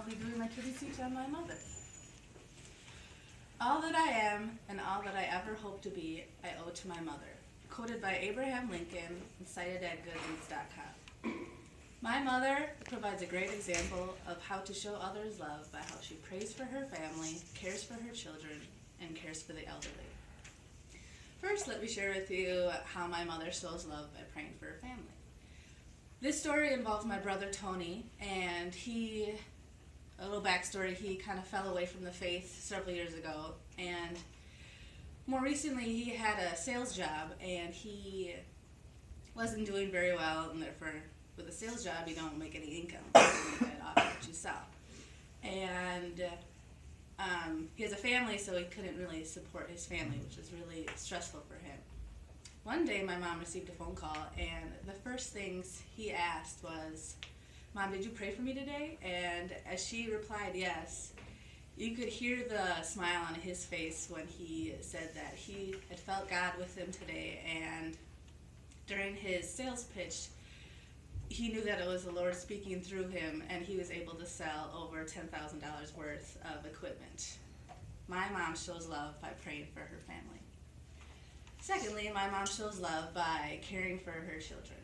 be doing my tribute speech on my mother. All that I am and all that I ever hope to be, I owe to my mother. Quoted by Abraham Lincoln and cited at goodreads.com. My mother provides a great example of how to show others love by how she prays for her family, cares for her children, and cares for the elderly. First, let me share with you how my mother shows love by praying for her family. This story involves my brother Tony, and a little backstory, he kind of fell away from the faith several years ago, and more recently he had a sales job, and he wasn't doing very well, and therefore with a sales job you don't make any income off what you sell. And he has a family, so he couldn't really support his family, which was really stressful for him. One day my mom received a phone call, and the first things he asked was, "Mom, did you pray for me today?" And as she replied yes, you could hear the smile on his face when he said that he had felt God with him today, and during his sales pitch, he knew that it was the Lord speaking through him, and he was able to sell over $10,000 worth of equipment. My mom shows love by praying for her family. Secondly, my mom shows love by caring for her children.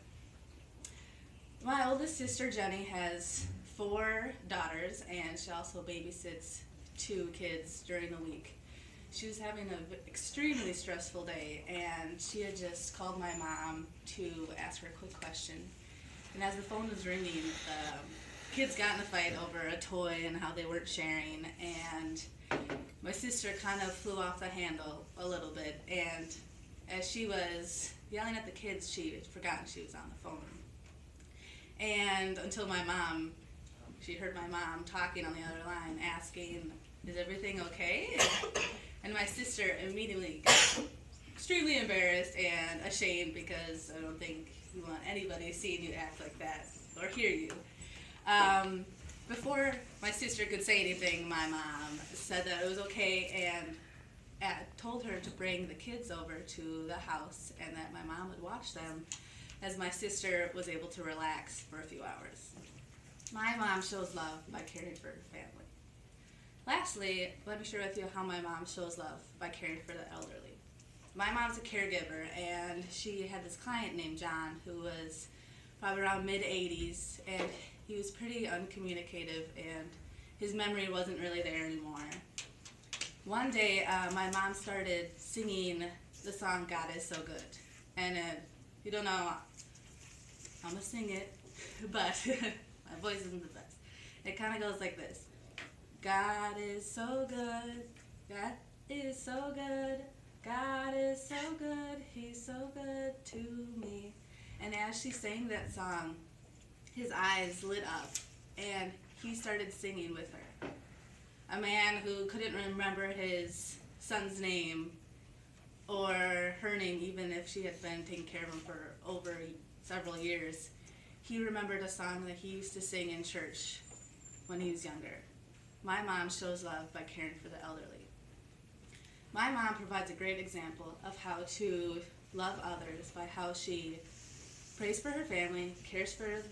My oldest sister, Jenny, has 4 daughters, and she also babysits 2 kids during the week. She was having an extremely stressful day, and she had just called my mom to ask her a quick question. And as the phone was ringing, the kids got in a fight over a toy and how they weren't sharing, and my sister kind of flew off the handle a little bit, and as she was yelling at the kids, she had forgotten she was on the phone. And until she heard my mom talking on the other line, asking, "Is everything okay?" And my sister immediately got extremely embarrassed and ashamed, because I don't think you want anybody seeing you act like that or hear you. Before my sister could say anything, my mom said that it was okay and told her to bring the kids over to the house, and that my mom would watch them as my sister was able to relax for a few hours. My mom shows love by caring for her family. Lastly, let me share with you how my mom shows love by caring for the elderly. My mom's a caregiver, and she had this client named John who was probably around mid-80s, and he was pretty uncommunicative, and his memory wasn't really there anymore. One day, my mom started singing the song "God Is So Good," and if you don't know, I'm going to sing it, but my voice isn't the best. It kind of goes like this: God is so good, God is so good, God is so good, He's so good to me. And as she sang that song, his eyes lit up, and he started singing with her. A man who couldn't remember his son's name or her name, even if she had been taking care of him for over several years, he remembered a song that he used to sing in church when he was younger. My mom shows love by caring for the elderly. My mom provides a great example of how to love others by how she prays for her family, cares for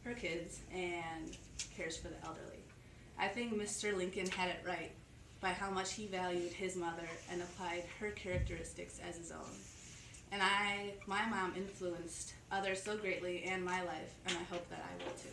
her kids, and cares for the elderly. I think Mr. Lincoln had it right by how much he valued his mother and applied her characteristics as his own. And my mom influenced others so greatly in my life, and I hope that I will too.